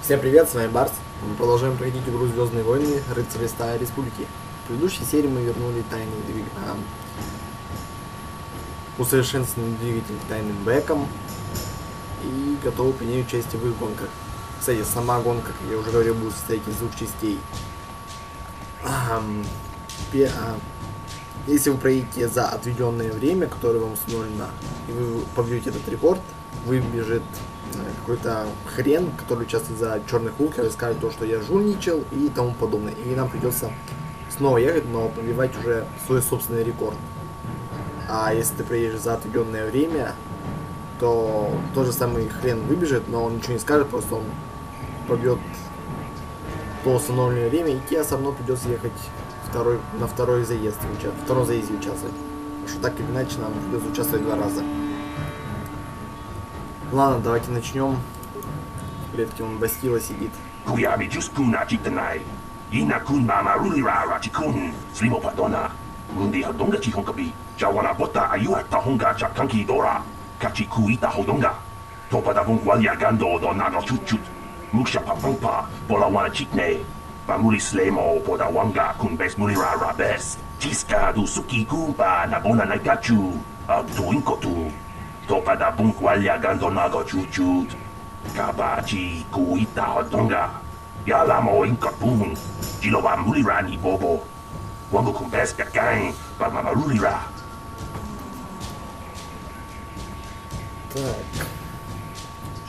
Всем привет, с вами Барс. Мы продолжаем проходить игру Звездные войны, рыцари Старой Республики. В предыдущей серии мы вернули тайный двигатель, усовершенствованный двигатель тайным бэком и готовы принять участие в их гонках. Кстати, сама гонка, как я уже говорил, будет состоять из двух частей. Если вы проедете за отведенное время, которое вам установлено, и вы побьете этот рекорд, выбежит какой-то хрен, который участвует за черных лукер и скажет то, что я жульничал и тому подобное. И нам придется снова ехать, но побивать уже свой собственный рекорд. А если ты проедешь за отведенное время, то тот же самый хрен выбежит, но он ничего не скажет, просто он побьет по установленное время, и тебе все равно придется ехать на второй заезд, втором заезде участвовать. Потому что так или иначе нам придется участвовать два раза. Ладно, давайте начнем. Перед кем Бастила сидит. Pamuli slemo poda wanga kun bes mulira rabes. Tiska du suki kumpa na bona na gachu. Abduin kotu. Topa da bunkwalia gando nago chuchut. Kabachi kuita hodonga. Yalamo inkapun. Jiloba mulira ni bobo. Wango kun bes kakang. Pamama mulira. Так.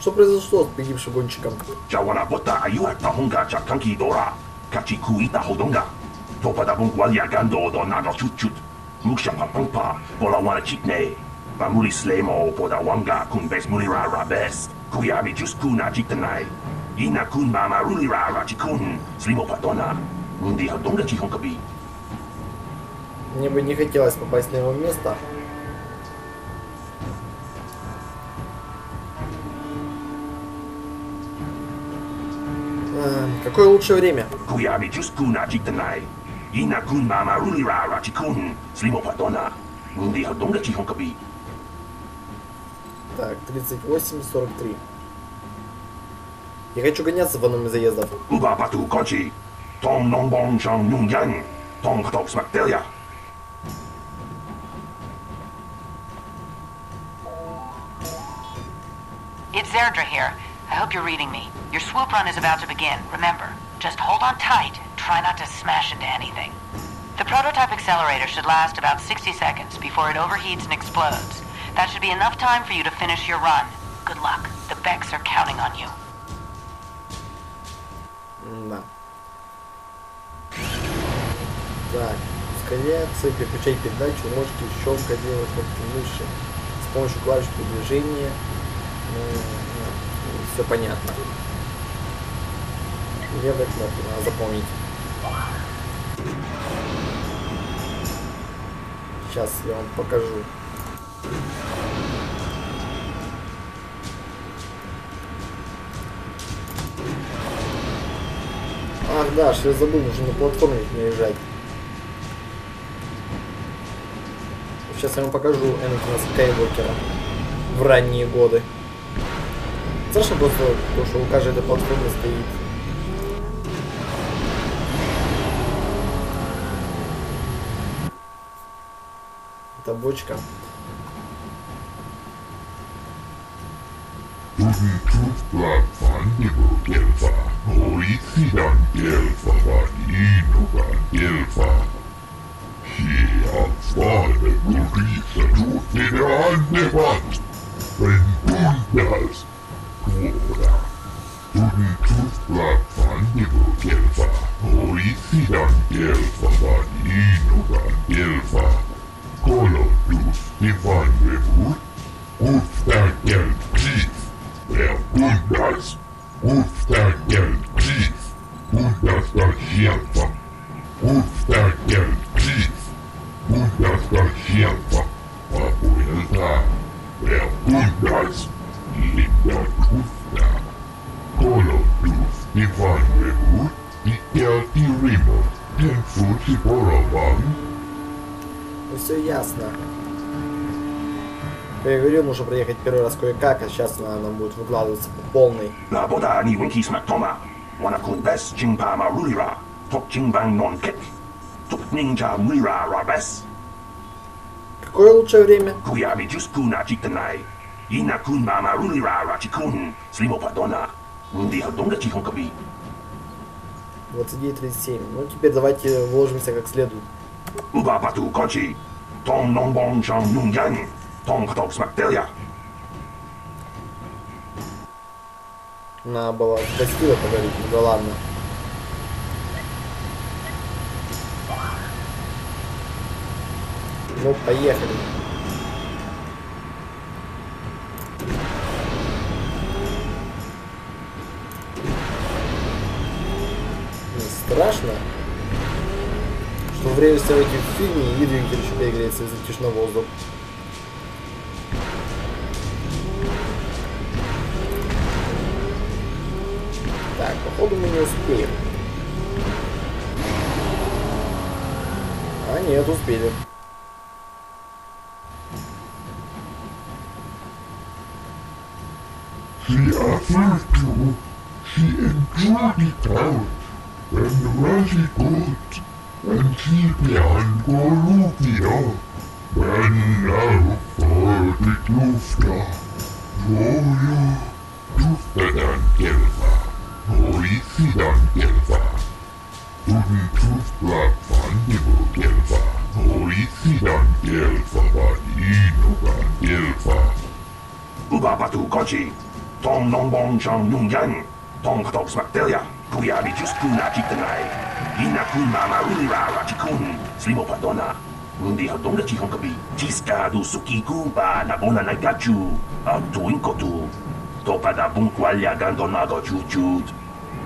Что произошло с погибшим гонщиком? Jawana bota ayuata honga chakanki dora. Kachi kuita hodonga. Topa da bunkwalia gando do nago chuchut. Muksha papampa. Bola wana chikne. Pamuli slemo poda wanga kun bes mulira rabes. Kuyami juskuna jitanai. Ina kun mama rulira rachikun. Slimo patona. Mundi hodonga chihonkabi. Мне бы не хотелось попасть на его место. Какое лучшее время? Kuyami juskuna jitanai. Ina kun mama rulira rachikun. Slimo patona. Mundi hodonga chihonkabi. Так, 38-43. Я хочу гоняться в одном из заездов. Uba patu kochi. Tom nongbong shang nungyang. Tom ktok smaktelia. It's Zerdra here. I hope you're reading me. Your swoop run is about to begin, remember. Just hold on tight. Try not to smash into anything. The prototype accelerator should last about 60 seconds before it overheats and explodes. That should be enough time for you to finish your run. Good luck. The Becks are counting on you. Да. Так, ускоряться, переключать передачу, можете щелкать, делать кнопки мыши с помощью клавиш передвижения. Все понятно. Левая кнопка, надо запомнить. Сейчас я вам покажу. Ах да, что я забыл, нужно на платформе наезжать. Сейчас я вам покажу Энакина Скайуокера в ранние годы. Страшно просто, потому что у каждой этой платформы стоит эта бочка. Ну все ясно. Как я говорил, нужно проехать первый раз кое-как, а сейчас она нам будет выкладываться по полной. Какое лучшее время? 29:37. Ну теперь давайте вложимся как следует. Надо было с Бастилой поговорить, ну да ладно. Ну, поехали. Не страшно, что время стройки в фильме и двигатель еще перегреется из-за тишного воздуха. Так, походу мы не успеем. А нет, успели. She offered to, she enjoyed it out, and really good, and she began Golubia, when now for the Klufta, Roya, Tuftadan Gelva, Hoisidan Gelva, Tudin Tufta Vandibu Gelva, Hoisidan Gelva, Vaninogan Gelva. Ubabatu Kochi. Tom non bon chang nung yan. Tom katok smaktelia. Kuya bi just kuna chitanai. Ina kun mama ulira rachikun. Slimo padona. Mundi hadonga chihon kabi. Tiska du sukiku ba nabona nagachu. Tuin kotu. Topada bunkwalya gandonago chuchut.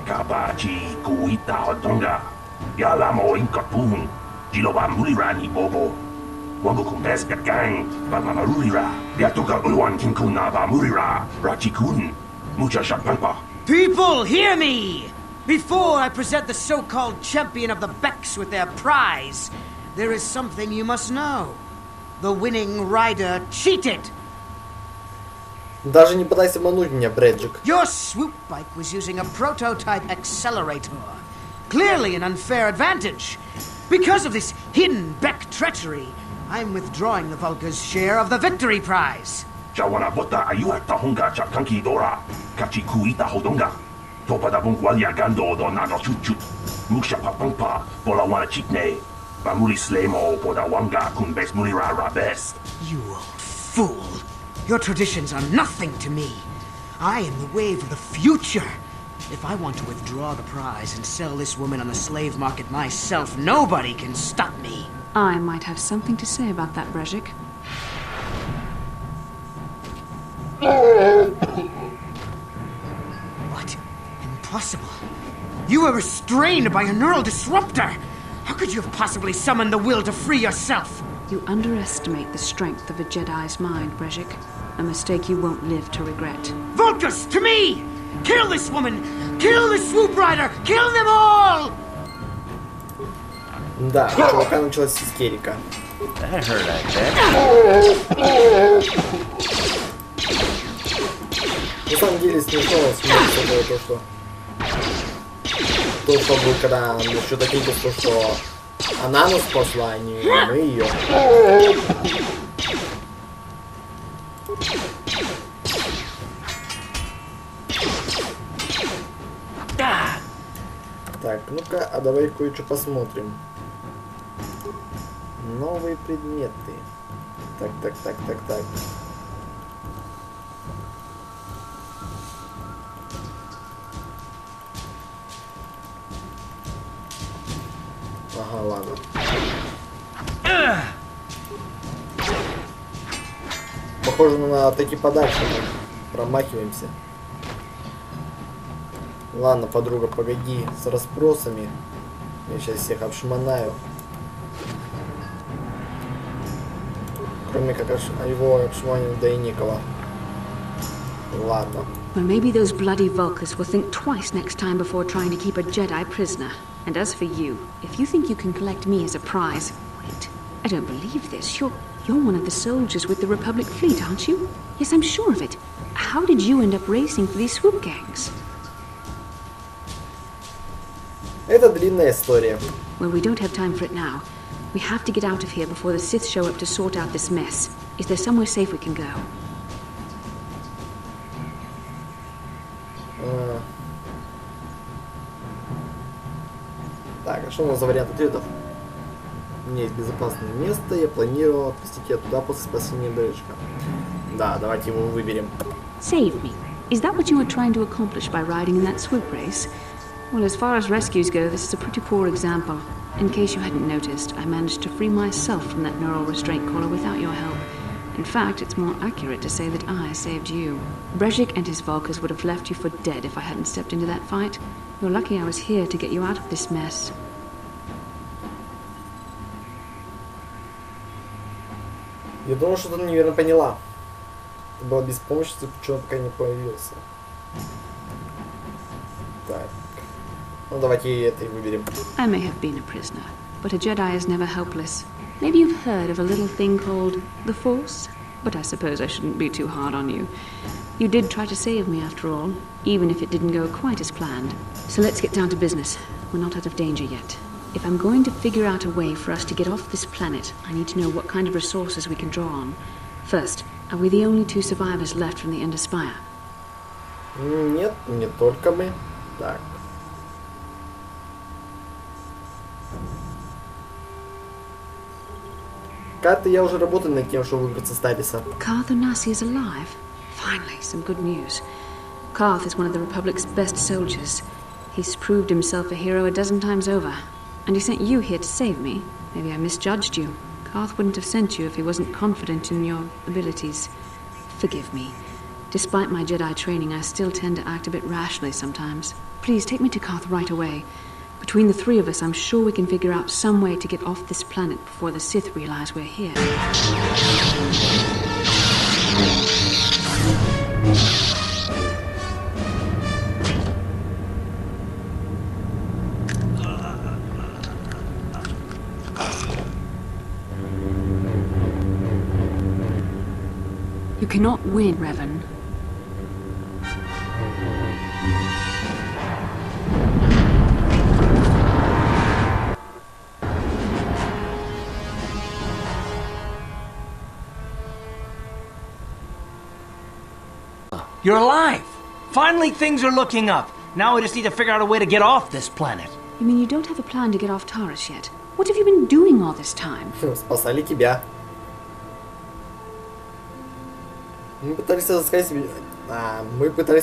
Kabachi kuita hadonga. Yalamo inkapun. Jiloba mulirani bobo. Wango kumbes gang, ba mamarurira, yatuka ulwan kinkuna ba murira, rachikun, mucha shakpampa. People, hear me! Before I present the so-called champion of the Becks with their prize, there is something you must know. The winning rider cheated. Даже не пытайся обмануть меня, Брэджик. Your swoop bike was using a prototype accelerator. Clearly an unfair advantage. Because of this hidden Beck treachery, I'm withdrawing the Vulca's share of the victory prize. Jawana bota ayuata honga chakanki dora, kachi kuita hodonga. Topada bunkwalya gando do nano chuchut. Musha papampa, bola wana chitne. Bamuli slemo poda wanga kun bes mulira rabes. You old fool. Your traditions are nothing to me. I am the wave of the future. If I want to withdraw the prize and sell this woman on the slave market myself, nobody can stop me. I might have something to say about that, Brezhik. What? Impossible. You were restrained by a neural disruptor. How could you have possibly summoned the will to free yourself? You underestimate the strength of a Jedi's mind, Brezhik. A mistake you won't live to regret. Vulcus, to me! Kill this woman! Kill the swoop rider! Kill them all! Да, у чувака началась истерика. На самом деле смешно смотрится то, что будет, когда насчет ответить, то, что она нас спасла, а не мы ее. Так, ну-ка, а давай кое-что посмотрим. Новые предметы. Так. Ага, ладно. Похоже на такие подачи. Промахиваемся. Ладно, подруга, погоди с расспросами. Я сейчас всех обшмонаю. Кроме как его обшмонил, да и Никола. Ладно. Well, maybe those bloody Vulcans will think twice next time before trying to keep a Jedi prisoner. And as for you, if you think you can collect me as a prize, wait. I don't believe this. You're one of the soldiers with the Republic fleet, aren't you? Yes, I'm sure of it. How did you end up racing for these swoop gangs? Это длинная история. Well, we don't have time for it now. We have to get out of here before the Sith show up to sort out this mess. Is there somewhere safe we can go? Так, а что у нас за вариант ответов? У меня есть безопасное место, я планировал отвезти тебя туда после спасения Дэджика. Да, давайте его выберем. Save me. Is that what you were trying to accomplish by riding in that swoop race? Well, as far as rescues go, this is a pretty poor example. In case you hadn't noticed, I managed to free myself from that neural restraint collar without your help. In fact, it's more accurate to say that I saved you. Brejik and his Volkers would have left you for dead if I hadn't stepped into that fight. You're lucky I was here to get you out of this mess. Я думал, что ты неверно поняла. Ты была беспомощностью, почему он пока не появился. Так. Ну давайте это и выберем. I may have been a prisoner, but a Jedi is never helpless. Maybe you've heard of a little thing called the Force? But I suppose I shouldn't be too hard on you. You did try to save me after all, even if it didn't go quite as planned. So let's get down to business. We're not out of danger yet. If I'm going to figure out a way for us to get off this planet, I need to know what kind of resources we can draw on. First, are we the only two survivors left from the Ender Spire? Нет, не только мы. Так. Как-то я уже работаю над тем, чтобы выбраться с Тариса. Karth Onasi is alive. Finally, some good news. Karth is one of the Republic's best soldiers. He's proved himself a hero a dozen times over. And he sent you here to save me. Maybe I misjudged you. Karth wouldn't have sent you if he wasn't confident in your abilities. Forgive me. Despite my Jedi training, I still tend to act a bit rashly sometimes. Please, take me to Karth right away. Between the three of us, I'm sure we can figure out some way to get off this planet before the Sith realize we're here. You cannot win, Revan. You're alive! Finally, things are looking up. Now we just need to figure out a way to get off this planet. You mean you don't have a plan to get off Taurus yet? What have you been doing all this time? Спасали тебя. Мы пытались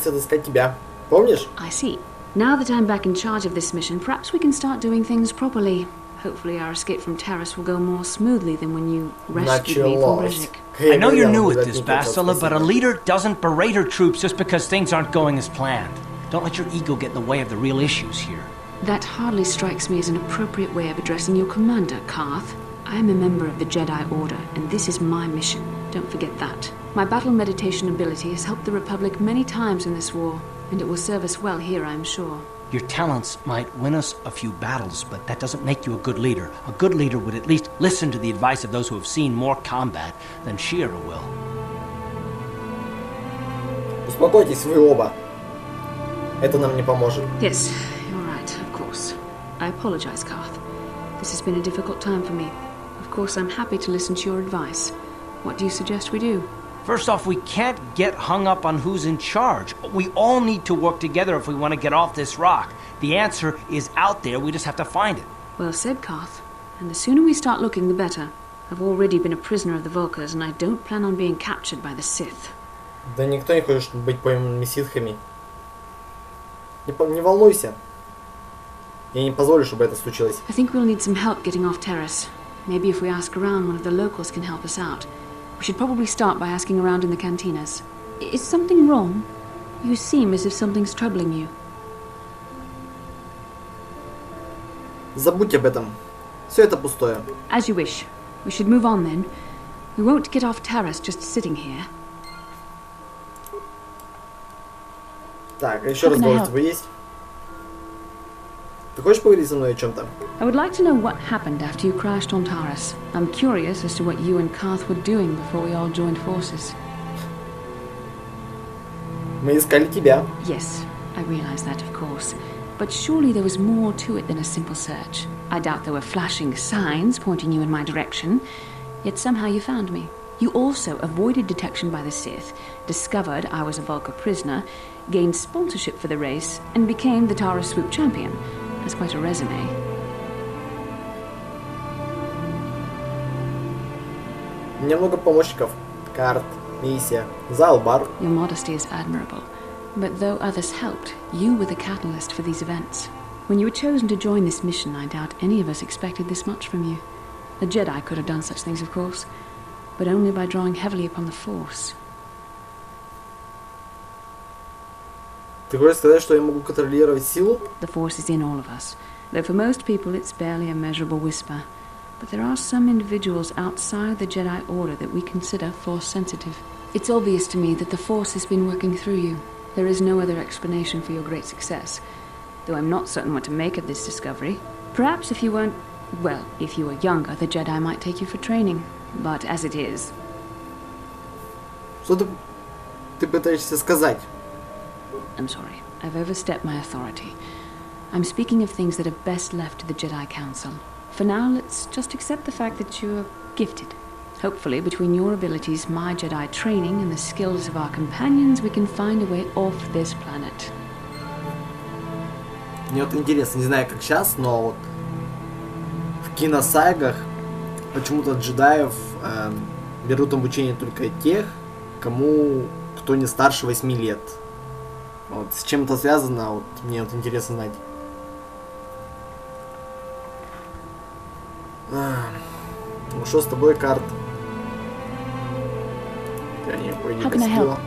отыскать тебя. Помнишь? I see. Now that I'm back in charge of this mission, perhaps we can start doing things properly. Hopefully our escape from Taurus will go more smoothly than when you rescued me from Brejik. I know you're new at this, Бастила, but a leader doesn't berate her troops just because things aren't going as planned. Don't let your ego get in the way of the real issues here. That hardly strikes me as an appropriate way of addressing your commander, Karth. I am a member of the Jedi Order, and this is my mission. Don't forget that. My battle meditation ability has helped the Republic many times in this war, and it will serve us well here, I'm sure. Your talents might win us a few battles, but that doesn't make you a good leader. A good leader would at least listen to the advice of those who have seen more combat than Shira will. Успокойтесь вы оба. Это нам не поможет. Yes, you're right, of course. I apologize, Karth. This has been a difficult time for me. Of course, I'm happy to listen to your advice. What do you suggest we do? First off, we can't get hung up on who's in charge. We all need to work together if we want to get off this rock. The answer is out there, we just have to find it. Well said, Karth. And the sooner we start looking, the better. I've already been a prisoner of the Volkers, and I don't plan on being captured by the Sith. Да никто не хочет быть пойманными ситхами. Не волнуйся. Я не позволю, чтобы это случилось. I think we'll need some help getting off Taurus. Maybe if we ask around, one of the locals can help us out. We should probably start by asking around in the cantinas. Is something wrong? You seem as if something's troubling you. Забудь об этом. Все это пустое. As you wish. We should move on then. We won't get off Taurus just sitting here. Так, еще разговор с тобой есть? Ты хочешь поговорить со мной о чем-то? I would like to know what happened after you crashed on Taurus. I'm curious as to what you and Karth were doing before we all joined forces. Мы искали тебя. Yes, I realize that, of course. But surely there was more to it than a simple search. I doubt there were flashing signs pointing you in my direction. Yet somehow you found me. You also avoided detection by the Sith, discovered I was a Vulca prisoner, gained sponsorship for the race, and became the Taurus Swoop champion. That's quite a resume. Мне много помощников. Карт, миссия, Залбар. Your modesty is admirable. But though others helped, you were the catalyst for these events. When you were chosen to join this mission, I doubt any of us expected this much from you. A Jedi could have done such things, of course, but only by drawing heavily upon the Force. Ты хочешь сказать, что я могу контролировать силу? The Force is in all of us, though for most people it's barely a measurable whisper. But there are some individuals outside the Jedi Order that we consider Force-sensitive. It's obvious to me that the Force has been working through you. There is no other explanation for your great success, though I'm not certain what to make of this discovery. Perhaps if you weren't... well, if you were younger, the Jedi might take you for training. But as it is... Что ты пытаешься сказать? I'm sorry. I've overstepped my authority. I'm speaking of things that are best left to the Jedi Council. For now, let's just accept the fact that you're gifted. Hopefully, between your abilities, my Jedi training, and the skills of our companions, we can find a way off this planet. Мне вот интересно, не знаю как сейчас, но вот в киносагах почему-то джедаев берут обучение только тех, кто не старше 8 лет. Вот, с чем это связано, вот, мне вот интересно знать. Ну что с тобой, Карт? How can I help?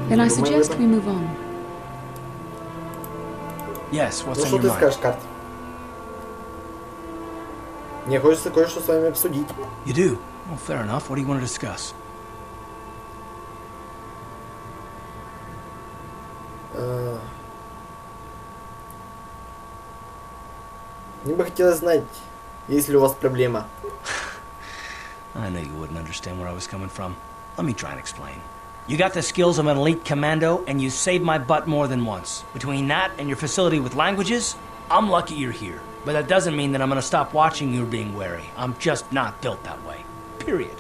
Then I suggest we move on. Yes, what's Ну on что your ты mind? скажешь, Карт? Мне хочется кое-что с вами обсудить. You do? Well, fair enough. What do you want to discuss? Мне бы хотелось знать, есть ли у вас проблема. I knew you wouldn't understand where I was coming from. Let me try and explain. You got the skills of an elite commando, and you saved my butt more than once. Between that and your facility with languages, I'm lucky you're here. But that doesn't mean that I'm gonna stop watching you being wary. I'm just not built that way. Period.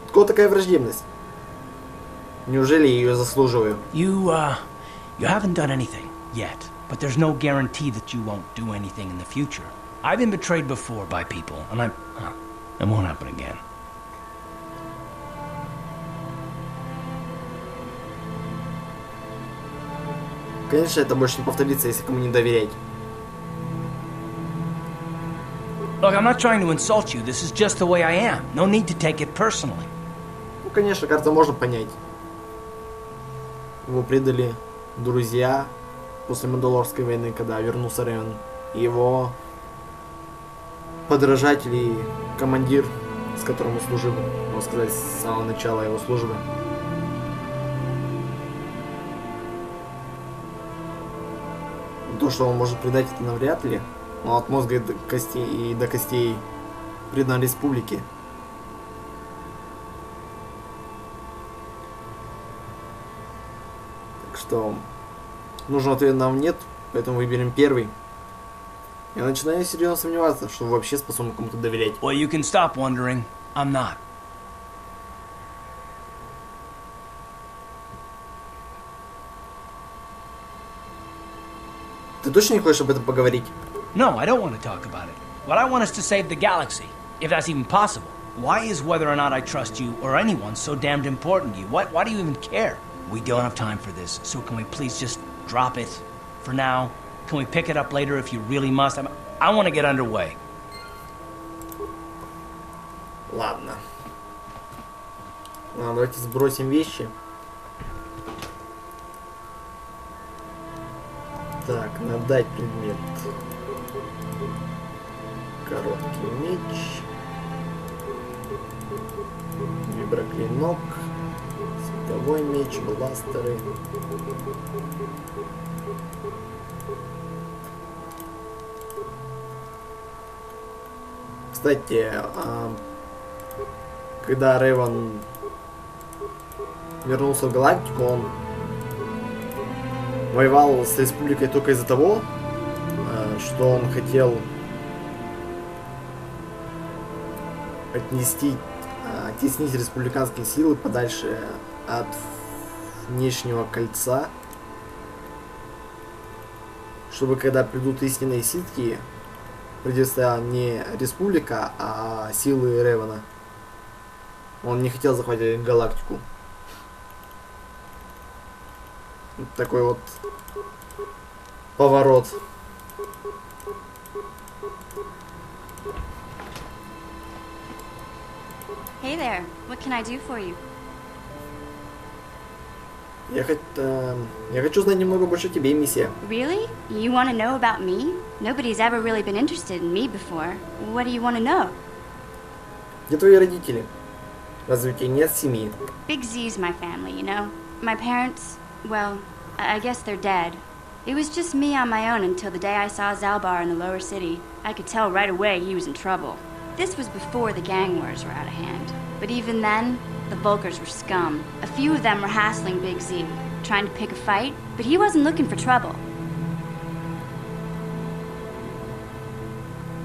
Откуда такая враждебность? Неужели я ее заслуживаю? You haven't done anything yet, but there's no guarantee that you won't do anything in the future. I've been betrayed before by people, and it won't happen again. Конечно, это больше не повторится, если кому не доверять. Look, I'm not trying to insult you. This is just the way I am. No need to take it personally. Ну, конечно, кажется, можно понять. Его предали друзья после Мандалорской войны, когда вернулся Рен. И его подражатель и командир, с которым он служил, можно сказать, с самого начала его службы. То, что он может предать, это навряд ли. Но от мозга и до костей предан республике. Так что нужного ответа нам нет, поэтому выберем первый. Я начинаю серьезно сомневаться, что вы вообще способны кому-то доверять. Well, you can stop wondering. I'm not. Ты точно не хочешь об этом поговорить? No, I don't want to talk about it. What I want is to save the galaxy, if that's even possible. Why is whether or not I trust you or anyone so damned important to you? Why do you even care? We don't have time for this, so can we please just drop it for now? Can we pick it up later if you really must? I want to get underway. Ладно. Ладно, давайте сбросим вещи. Так, надать предмет. Короткий меч. Виброклинок. Световой меч, бластеры. Кстати, когда Рейвен вернулся в галактику, он воевал с республикой только из-за того, что он хотел оттеснить республиканские силы подальше от внешнего кольца, чтобы когда придут истинные ситхи, придется не республика, а силы Ревана. Он не хотел захватить галактику. Вот такой вот поворот. Hey there, what can I do for you? Я хочу знать немного больше о тебе, миссия. Really? You want to know about me? Nobody's ever really been interested in me before. What do you want to know? Где твои родители? Разве у тебя нет семьи? Big Z's my family, you know? My parents, well, I guess they're dead. It was just me on my own until the day I saw Zalbar in the lower city. I could tell right away he was in trouble. This was before the gang wars were out of hand. But even then, the Vulkars were scum. A few of them were hassling Big Z, trying to pick a fight, but he wasn't looking for trouble.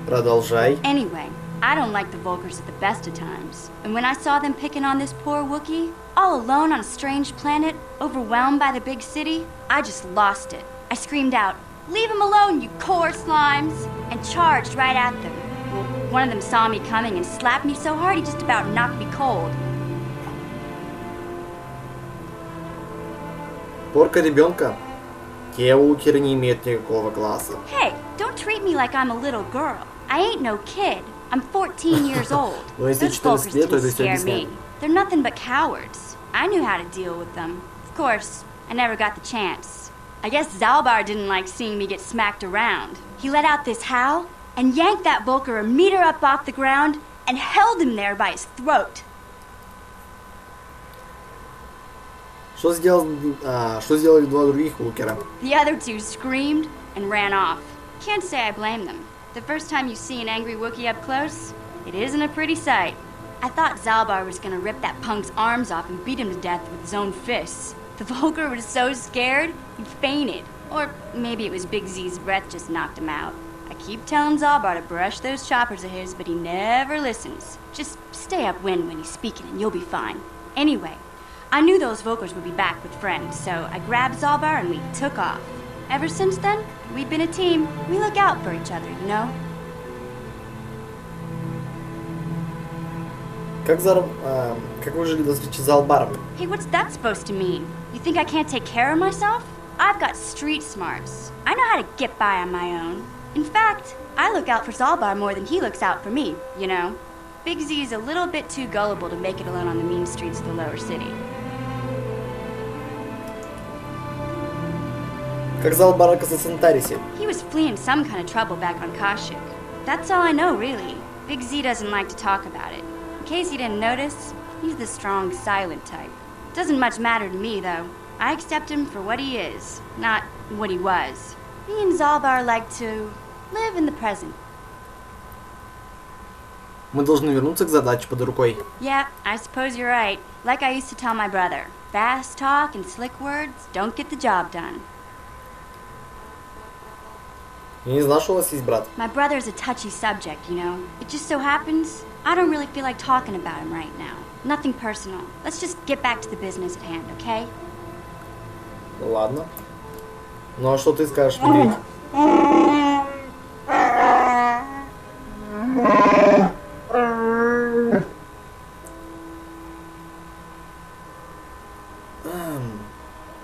Продолжай. Anyway, I don't like the Vulkars at the best of times. And when I saw them picking on this poor Wookiee, all alone on a strange planet, overwhelmed by the big city, I just lost it. I screamed out, "Leave him alone, you core slimes!" and charged right at them. Well, one of them saw me coming and slapped me so hard he just about knocked me cold. Порка ребенка. Те Вулкеры не имеют никакого класса. Hey, don't treat me like I'm a little girl. I ain't no kid. I'm 14 years old. Но если Those Vulkars 14 лет, то didn't это все scare объясняет. me. They're nothing but cowards. I knew how to deal with them. Of course, I never got the chance. I guess Zalbar didn't like seeing me get smacked around. He let out this howl and yanked that Vulkar a meter up off the ground and held him there by his throat. Что сделали два других Вулкера? The other two screamed and ran off. Can't say I blame them. The first time you see an angry Wookiee up close, it isn't a pretty sight. I thought Zalbar was gonna rip that punk's arms off and beat him to death with his own fists. The Vulkar was so scared, he fainted. Or maybe it was Big Z's breath just knocked him out. I keep telling Zalbar to brush those choppers of his, but he never listens. Just stay upwind when he's speaking and you'll be fine. Anyway, I knew those Vulkars would be back with friends, so I grabbed Zalbar and we took off. Ever since then, we've been a team. We look out for each other, you know? Как вы жили до встречи с Залбаром? Hey, what's that supposed to mean? You think I can't take care of myself? I've got street smarts. I know how to get by on my own. In fact, I look out for Zalbar more than he looks out for me, you know? Big Z's a little bit too gullible to make it alone on the mean streets of the lower city. Как Залбар оказался на Тарисе? He was fleeing some kind of trouble back on Kashyyyk. That's all I know, really. Big Z doesn't like to talk about it. In case you didn't notice, he's the strong, silent type. Doesn't much matter to me, though. I accept him for what he is, not what he was. Me and Zalbar like to live in the present. Мы должны вернуться к задаче под рукой. Yeah, I suppose you're right. Like I used to tell my brother, fast talk and slick words don't get the job done. Я не знал, что у вас есть брат. My brother's a touchy subject, you know. It just so happens I don't really feel like talking about him right now. Nothing personal. Let's just get back to the business at hand, okay? Ну ладно. Ну а что ты скажешь, медведь?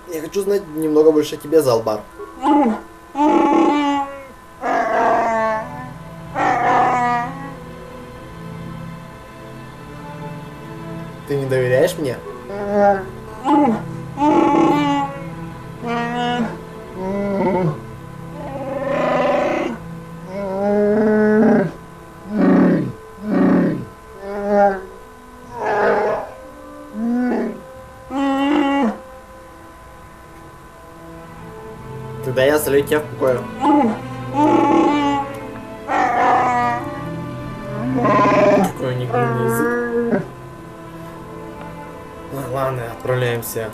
Я хочу знать немного больше о тебе, Залбар. Ты не доверяешь мне? Тогда я оставляю тебя в покое. Какой негрный язык. Ладно, отправляемся.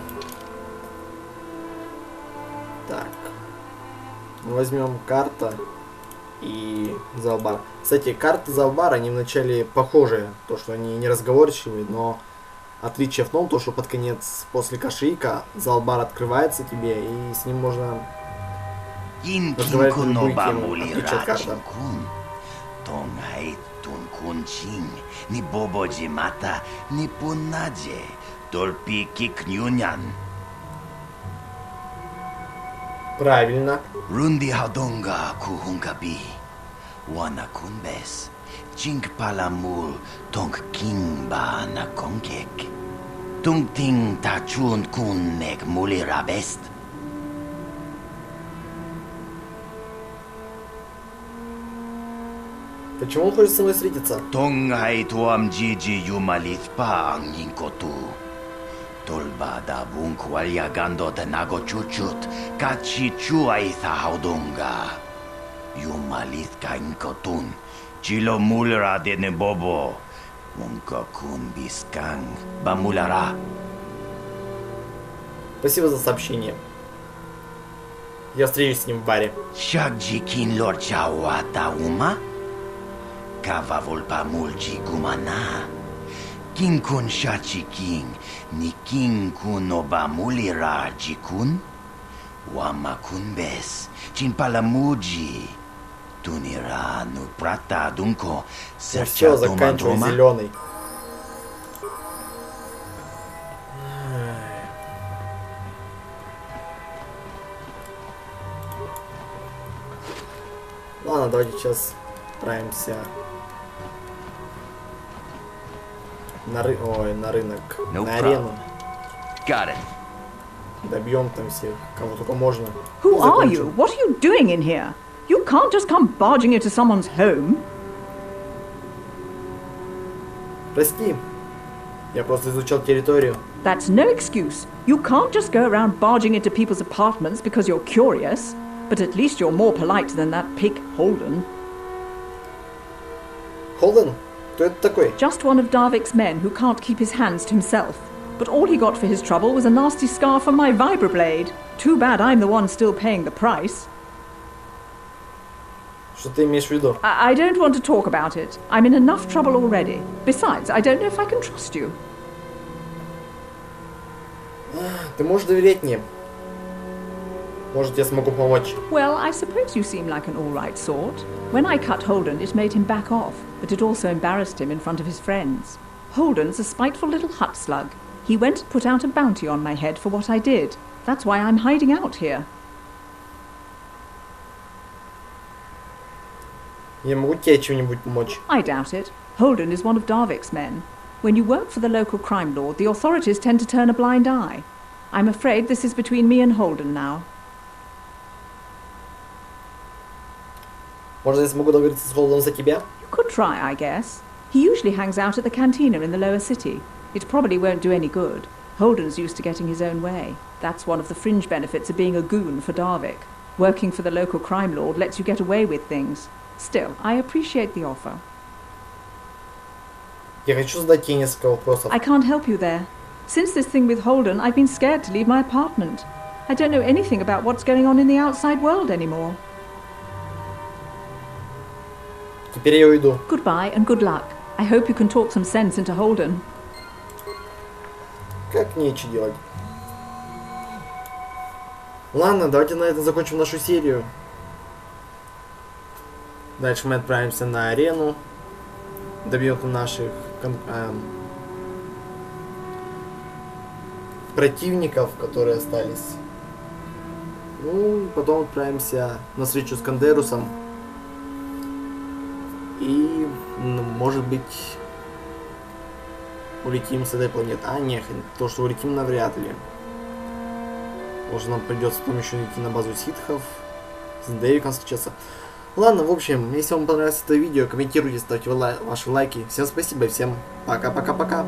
Так. Возьмем карта и залбар. Кстати, карты залбар, они вначале похожи. То, что они не разговорчивые, но отличие в том, то, что под конец, после кошелька, залбар открывается тебе, и с ним можно разговаривать на любую тему, отличие от карты. Правильно. Рунди хадонга кухункаби. Wana kunbes. Chink palamul tong kimba na konkek. Tung ting tachun kun nek mulirabest. Почему он хочет со мной встретиться? Тонгай туам джиджи юмалит па ангинкоту. Толба да бунк вальягандо да наго чучут. Качи чуайса хаудонга. Юмалит каинкотун. Чило мулера дене бобо. Мунка кун бискан. Бамулара. Спасибо за сообщение. Я встречусь с ним в баре. Шакджи кин лорчауа таума? Кава волпа мульчи гумана. King kun shachi king, ni king kun oba mulira jikun, wama kun bes, chin palamuji, tunira nu prata dunko, Все, sercha заканчивай doma. зеленый. Ладно, давайте сейчас отправимся на рынок, No на арену. Got it. Добьем там всех, кого только можно. Who are Закончим. you? What are you doing in here? You can't just come barging into someone's home. Прости, я просто изучал территорию. That's no excuse. You can't just go around barging into people's apartments because you're curious. But at least you're more polite than that pig Holden. Холден? Кто это такой? Just one of Darvik's men who can't keep his hands to himself. But all he got for his trouble was a nasty scar from my vibroblade. Too bad I'm the one still paying the price. Что ты имеешь в виду? I don't want to talk about it. I'm in enough trouble already. Besides, I don't know if I can trust you. Ты можешь доверять мне? Может, я смогу помочь? Well, I suppose you seem like an all-right sort. When I cut Holden, it made him back off, but it also embarrassed him in front of his friends. Holden's a spiteful little hut slug. He went and put out a bounty on my head for what I did. That's why I'm hiding out here. Я могу тебе чем-нибудь помочь? I doubt it. Holden is one of Darvik's men. When you work for the local crime lord, the authorities tend to turn a blind eye. I'm afraid this is between me and Holden now. Может, я смогу договориться с Холденом за тебя? You could try, I guess. He usually hangs out at the cantina in the lower city. It probably won't do any good. Holden's used to getting his own way. That's one of the fringe benefits of being a goon for Darvik. Working for the local crime lord lets you get away with things. Still, I appreciate the offer. Я хочу задать тебе несколько вопросов. I can't help you there. Since this thing with Holden, I've been scared to leave my apartment. I don't know anything about what's going on in the outside world anymore. Теперь я уйду. Goodbye and good luck. I hope you can talk some sense into Holden. Как нечего делать. Ладно, давайте на этом закончим нашу серию. Дальше мы отправимся на арену. Добьем наших противников, которые остались. Ну, потом отправимся на встречу с Кандерусом. И, ну, может быть, улетим с этой планеты. А, нет, то, что улетим, навряд ли. Может, нам придется потом еще идти на базу ситхов, с Дэвиком встречаться. Ладно, в общем, если вам понравилось это видео, комментируйте, ставьте ваши лайки. Всем спасибо и всем пока-пока-пока.